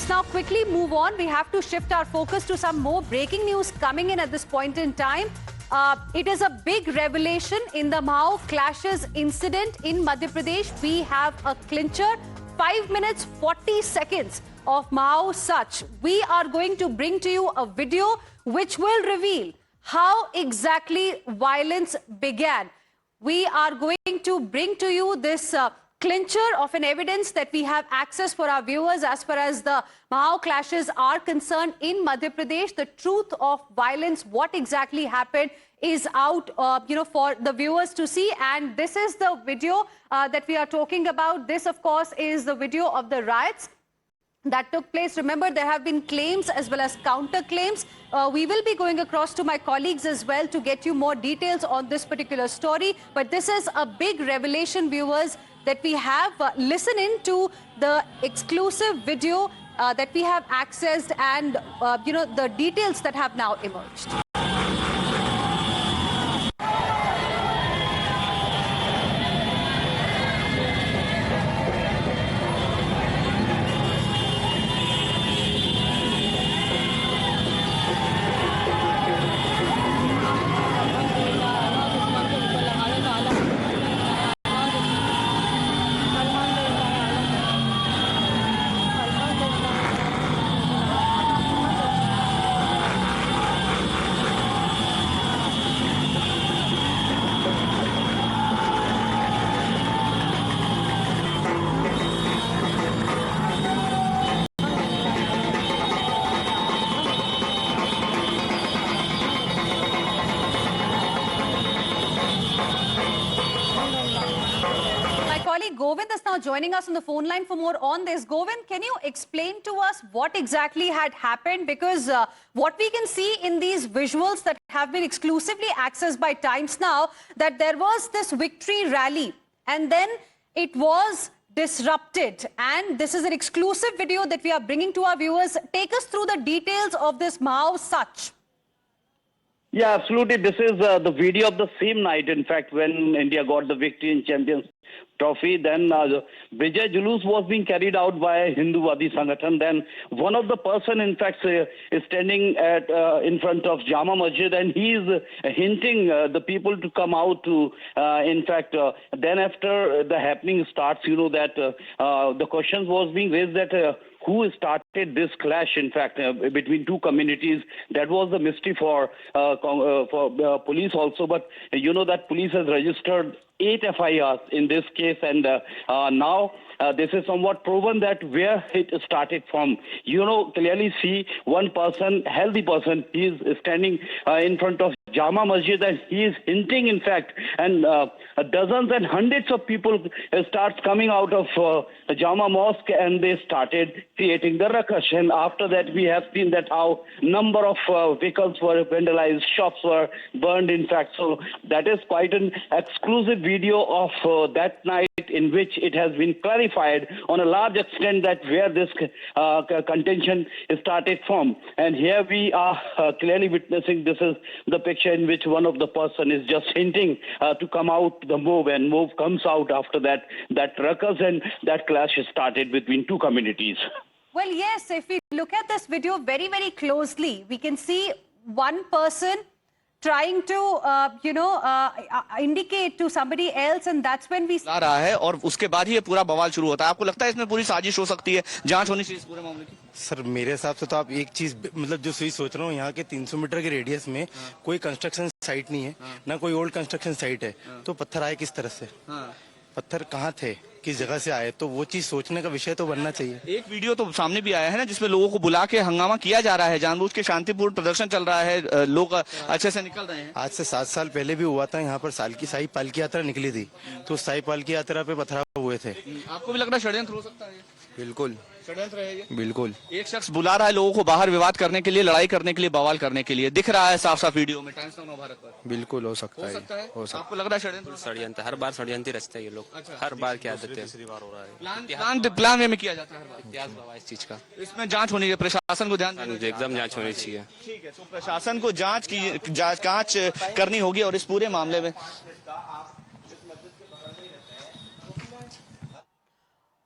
Let's now quickly move on. We have to shift our focus to some more breaking news coming in at this point in time. It is a big revelation in the Mao clashes incident in Madhya Pradesh. We have a clincher, 5 minutes 40 seconds of Mao Sach. We are going to bring to you a video which will reveal how exactly violence began. We are going to bring to you this clincher of an evidence that we have access for our viewers as far as the Mao clashes are concerned in Madhya Pradesh. The truth of violence, what exactly happened, is out for the viewers to see. And this is the video that we are talking about. This, of course, is the video of the riots that took place. Remember, there have been claims as well as counter claims. We will be going across to my colleagues as well to get you more details on this particular story. But this is a big revelation, viewers, that we have. Listen in to the exclusive video that we have accessed and, the details that have now emerged. Govind is now joining us on the phone line for more on this. Govind, can you explain to us what exactly had happened? Because what we can see in these visuals that have been exclusively accessed by Times Now, that there was this victory rally and then it was disrupted. And this is an exclusive video that we are bringing to our viewers. Take us through the details of this Mao Sach. Yeah, absolutely. This is the video of the same night, in fact, when India got the victory in Champions Trophy. Then Vijay Julus was being carried out by Hinduvadi Sangathan. Then one of the person, in fact, is standing in front of Jama Masjid, and he is hinting the people to come out to, then after the happening starts, that the questions was being raised that who started this clash, in fact, between two communities. That was the mystery for police also. But you know that police has registered 8 FIRs in this case, and now this is somewhat proven that where it started from. Clearly see one person, healthy person, he is standing in front of Jama Masjid, and he is hinting, in fact, and dozens and hundreds of people starts coming out of Jama Mosque, and they started creating the ruckus. And after that, we have seen that how number of vehicles were vandalized, shops were burned, in fact. So that is quite an exclusive video of that night, in which it has been clarified on a large extent that where this contention started from. And here we are clearly witnessing, this is the picture in which one of the person is just hinting to come out the move, and move comes out after that ruckus, and that clash started between two communities. Well, yes, if we look at this video very, very closely, we can see one person trying to, indicate to somebody else, and that's when we ला रहा है और उसके बाद ही ये पूरा बवाल शुरू होता है. आपको लगता है इसमें पूरी साजिश हो सकती है, जांच होनी चाहिए इस पूरे मामले की? सर, मेरे हिसाब से तो आप एक चीज जो सही सोच रहा हूँ, यहाँ के 300 मीटर के रेडियस में कोई कंस्ट्रक्शन साइट नहीं है, ना कोई ओल्ड कंस्ट्रक्शन साइट है, तो पत्थर आए किस तरह से? पत्थर कहाँ थे, किस जगह से आए? तो वो चीज सोचने का विषय तो बनना चाहिए. एक वीडियो तो सामने भी आया है ना, जिसमें लोगों को बुला के हंगामा किया जा रहा है, जानबूझ के शांतिपूर्ण प्रदर्शन चल रहा है, लोग अच्छे से निकल रहे हैं. आज से 7 साल पहले भी हुआ था, यहाँ पर साई पालकी यात्रा निकली थी, तो साई पालकी यात्रा पे पथराव हुए थे. आपको भी लग रहा है षड्यंत्र हो सकता है? बिल्कुल षड्यंत्र है ये. बिल्कुल. एक शख्स बुला रहा है लोगों को बाहर विवाद करने के लिए, लड़ाई करने के लिए, बवाल करने के लिए. दिख रहा है साफ साफ वीडियो में टाइम्स नाउ भारत पर. बिल्कुल हो सकता है. आपको लग रहा है षड्यंत्र? षड्यंत्र हर बार षड्यंत्र रचते हैं ये लोग. हर बार क्या आदत है, हो रहा है. प्लान में किया जाता है हर बार. इतिहास गवाह इस चीज का. इसमें जांच होनी है, प्रशासन को ध्यान एकदम जांच होनी चाहिए. ठीक है, तो प्रशासन को जांच करनी होगी और इस पूरे मामले में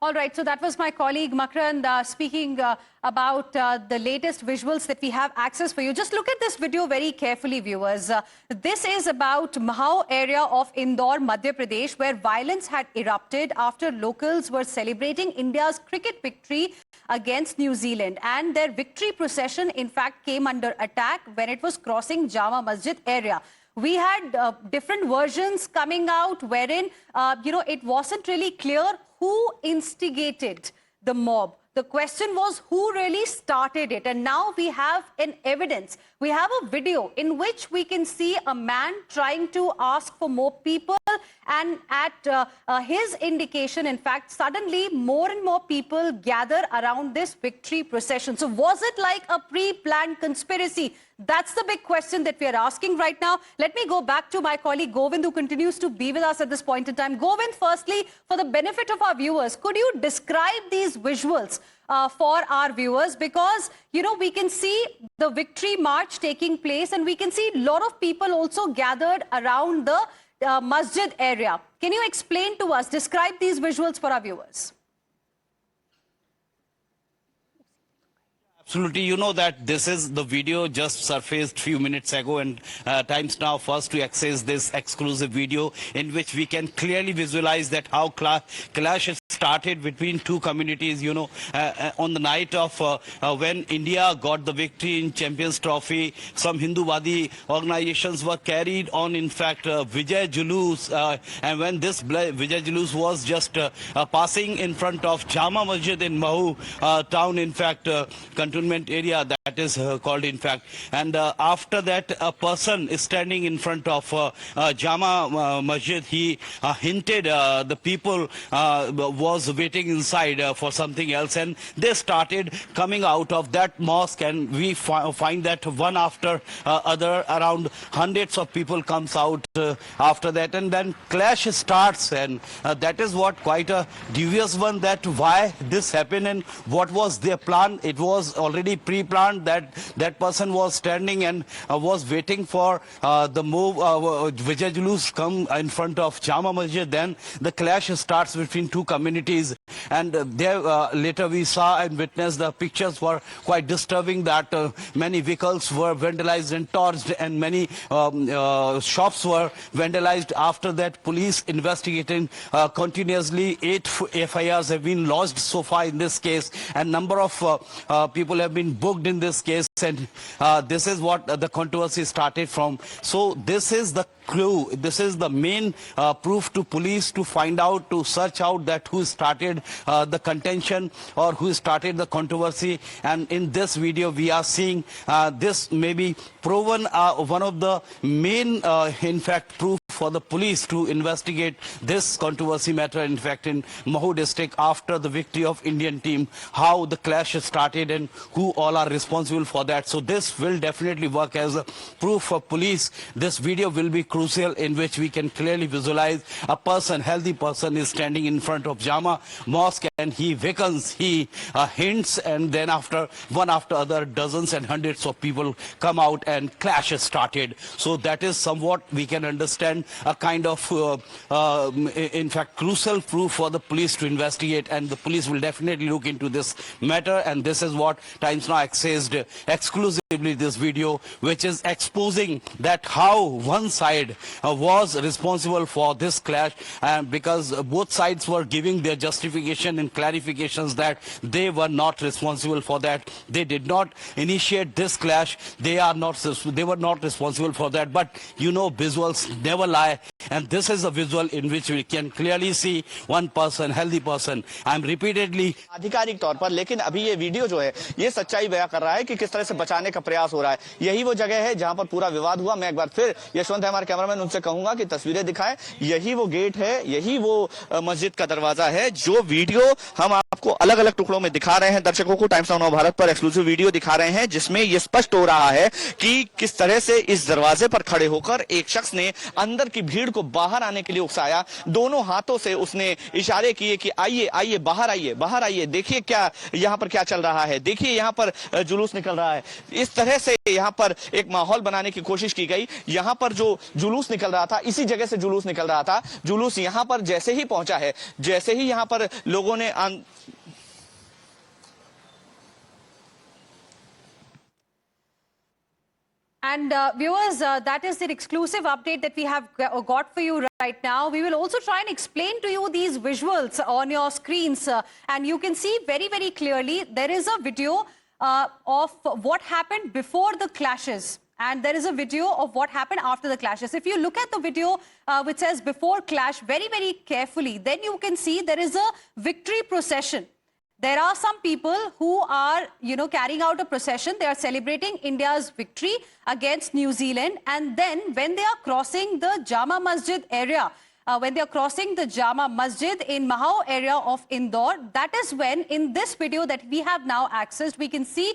All right, so that was my colleague Makrand speaking about the latest visuals that we have access for you. Just look at this video very carefully, viewers. This is about Mahau area of Indore, Madhya Pradesh, where violence had erupted after locals were celebrating India's cricket victory against New Zealand. And their victory procession, in fact, came under attack when it was crossing Jama Masjid area. We had different versions coming out wherein, it wasn't really clear who instigated the mob. The question was who really started it. And now we have an evidence. We have a video in which we can see a man trying to ask for more people. And at his indication, in fact, suddenly more and more people gather around this victory procession. So was it like a pre-planned conspiracy? That's the big question that we are asking right now. Let me go back to my colleague Govind, who continues to be with us at this point in time. Govind, firstly, for the benefit of our viewers, could you describe these visuals for our viewers? Because, we can see the victory march taking place and we can see a lot of people also gathered around the masjid area. Can you explain to us, describe these visuals for our viewers? Absolutely. You know that this is the video just surfaced few minutes ago, and Times Now first to access this exclusive video in which we can clearly visualize that how clash started between two communities, on the night of when India got the victory in Champions Trophy. Some Hinduvadi organizations were carried on, in fact, Vijay Julus, and when this Vijay Julus was just passing in front of Jama Masjid in Mahau town, in fact, area that is called, in fact, and after that a person is standing in front of Jama Masjid. He hinted the people was waiting inside for something else, and they started coming out of that mosque, and we find that one after other around hundreds of people comes out after that, and then clash starts, and that is what quite a dubious one, that why this happened and what was their plan. It was already pre-planned that that person was standing and was waiting for the move Vijay Julus come in front of Jama Masjid. Then the clash starts between two communities, and there later we saw and witnessed the pictures were quite disturbing, that many vehicles were vandalized and torched, and many shops were vandalized. After that, police investigating continuously. 8 FIRs have been lodged so far in this case, and number of people have been booked in this case, and this is what the controversy started from. So this is the clue, this is the main proof to police to find out, to search out that who started the contention or who started the controversy. And in this video we are seeing this may be proven one of the main in fact proof for the police to investigate this controversy matter, in fact, in Mahau district after the victory of Indian team, how the clash started and who all are responsible for that. So this will definitely work as a proof for police. This video will be crucial, in which we can clearly visualize a person, healthy person, is standing in front of Jama Mosque, and he beckons, he hints, and then one after other, dozens and hundreds of people come out and clash started. So that is somewhat we can understand a kind of in fact crucial proof for the police to investigate, and the police will definitely look into this matter. And this is what Times Now accessed exclusively, this video, which is exposing that how one side was responsible for this clash, because both sides were giving their justification and clarifications that they were not responsible for that. They did not initiate this clash. They were not responsible for that. But visuals never lie, and this is a visual in which we can clearly see one person, healthy person. I'm repeatedly आधिकारिक तौर पर, लेकिन अभी ये video जो है ये सच्चाई बयां कर रहा है कि किस तरह से बचाने का प्रयास हो रहा है। यही वो जगह है जहां पर पूरा विवाद हुआ। मैं एक बार फिर यशवंत है हमारे कैमरामैन, उनसे कहूंगा कि तस्वीरें दिखाएं। यही वो गेट है, यही वो मस्जिद का दरवाजा है। जो वीडियो हम आपको अलग अलग टुकड़ों में दिखा रहे हैं दर्शकों को, टाइम्स नाउ भारत पर एक्सक्लूसिव वीडियो दिखा रहे हैं, जिसमें ये स्पष्ट हो रहा है कि किस तरह से इस दरवाजे पर खड़े होकर एक शख्स ने अंदर अंदर की भीड़ को बाहर आने के लिए उकसाया। दोनों हाथों से उसने इशारे किए कि आइए आइए, बाहर आइए, बाहर आइए, देखिए क्या यहाँ पर क्या चल रहा है, देखिए यहाँ पर जुलूस निकल रहा है। इस तरह से यहाँ पर एक माहौल बनाने की कोशिश की गई। यहाँ पर जो जुलूस निकल रहा था, इसी जगह से जुलूस निकल रहा था। जुलूस यहाँ पर जैसे ही पहुंचा है, जैसे ही यहाँ पर लोगों ने And viewers, that is the exclusive update that we have got for you right now. We will also try and explain to you these visuals on your screens. And you can see very, very clearly there is a video of what happened before the clashes. And there is a video of what happened after the clashes. If you look at the video which says before clash very, very carefully, then you can see there is a victory procession. There are some people who are, carrying out a procession. They are celebrating India's victory against New Zealand. And then when they are crossing the Jama Masjid area, when they are crossing the Jama Masjid in Mahau area of Indore, that is when in this video that we have now accessed, we can see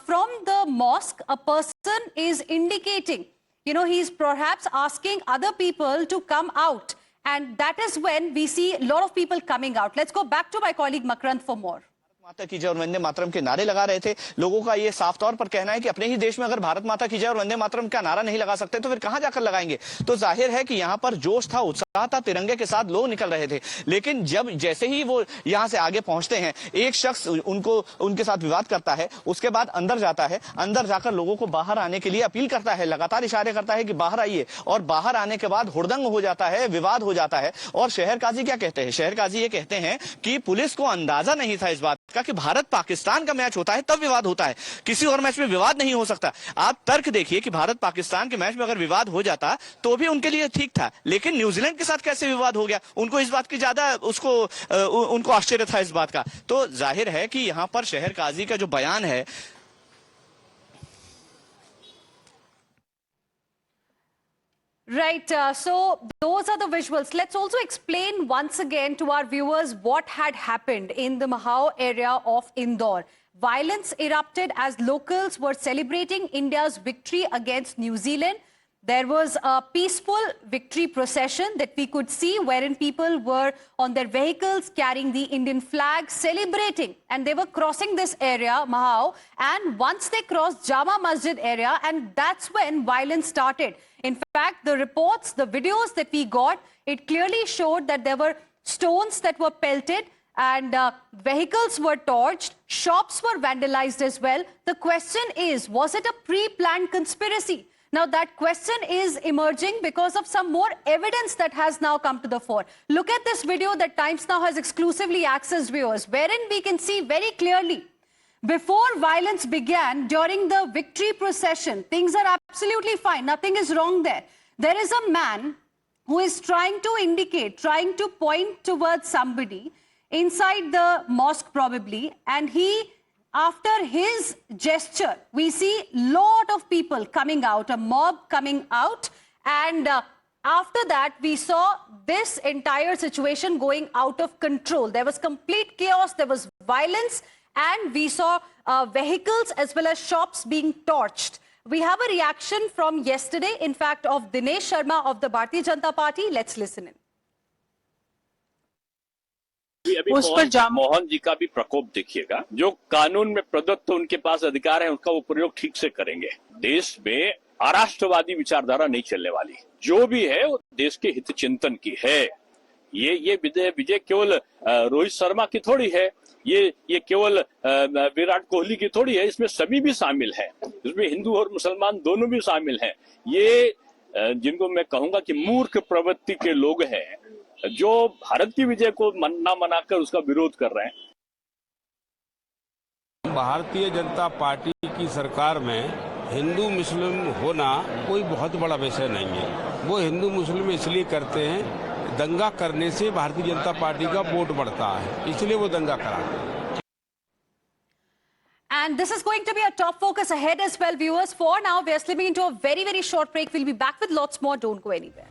from the mosque, a person is indicating, he's perhaps asking other people to come out. And that is when we see a lot of people coming out. Let's go back to my colleague Makrant for more. माता की जय और वंदे मातरम के नारे लगा रहे थे। लोगों का ये साफ तौर पर कहना है कि अपने ही देश में अगर भारत माता की जय और वंदे मातरम का नारा नहीं लगा सकते तो फिर कहां जाकर लगाएंगे। तो जाहिर है कि यहाँ पर जोश था, उत्साह था, तिरंगे के साथ लोग निकल रहे थे। लेकिन जैसे ही वो यहाँ से आगे पहुंचते हैं, एक शख्स उनके साथ विवाद करता है, उसके बाद अंदर जाता है, अंदर जाकर लोगों को बाहर आने के लिए अपील करता है, लगातार इशारे करता है कि बाहर आइए। और बाहर आने के बाद हुड़दंग हो जाता है, विवाद हो जाता है। और शहर काजी क्या कहते हैं? शहर काजी ये कहते हैं कि पुलिस को अंदाजा नहीं था इस बात का कि भारत पाकिस्तान का मैच होता है तब विवाद होता है, किसी और मैच में विवाद नहीं हो सकता। आप तर्क देखिए कि भारत पाकिस्तान के मैच में अगर विवाद हो जाता तो भी उनके लिए ठीक था, लेकिन न्यूजीलैंड के साथ कैसे विवाद हो गया? उनको इस बात की ज्यादा उनको आश्चर्य था इस बात का। तो जाहिर है कि यहां पर शहर काजी का जो बयान है, Right, so those are the visuals. Let's also explain once again to our viewers what had happened in the Mahau area of Indore. Violence erupted as locals were celebrating India's victory against New Zealand. There was a peaceful victory procession that we could see wherein people were on their vehicles carrying the Indian flag, celebrating. And they were crossing this area, Mahau. And once they crossed Jama Masjid area, and that's when violence started. In fact, the reports, the videos that we got, it clearly showed that there were stones that were pelted and vehicles were torched, shops were vandalized as well. The question is, was it a pre-planned conspiracy? Now, that question is emerging because of some more evidence that has now come to the fore. Look at this video that Times Now has exclusively accessed, viewers, wherein we can see very clearly, before violence began, during the victory procession, things are absolutely fine. Nothing is wrong there. There is a man who is trying to indicate, trying to point towards somebody inside the mosque probably, and after his gesture, we see a lot of people coming out, a mob coming out. And after that, we saw this entire situation going out of control. There was complete chaos, there was violence, and we saw vehicles as well as shops being torched. We have a reaction from yesterday, in fact, of Dinesh Sharma of the Bharatiya Janata Party. Let's listen in. अभी मोहन जी का भी प्रकोप देखिएगा। जो कानून में प्रदत्त उनके पास अधिकार है उनका वो प्रयोग ठीक से करेंगे। देश में अराष्ट्रवादी विचारधारा नहीं चलने वाली। जो भी है वो देश के हित चिंतन की है। ये विजय केवल रोहित शर्मा की थोड़ी है, ये केवल विराट कोहली की थोड़ी है, इसमें सभी भी शामिल हैं। इसमें हिंदू और मुसलमान दोनों भी शामिल हैं। ये जिनको मैं कहूंगा कि मूर्ख प्रवृत्ति के लोग हैं जो भारत की विजय को ना मनाकर उसका विरोध कर रहे हैं। भारतीय जनता पार्टी की सरकार में हिंदू मुस्लिम होना कोई बहुत बड़ा विषय नहीं है। वो हिंदू मुस्लिम इसलिए करते हैं, दंगा करने से भारतीय जनता पार्टी का वोट बढ़ता है, इसलिए वो दंगा कराते हैं। And this is going to be a top focus ahead as well, viewers. For now, we are slipping into a very, very short break. We'll be back with lots more. Don't go anywhere.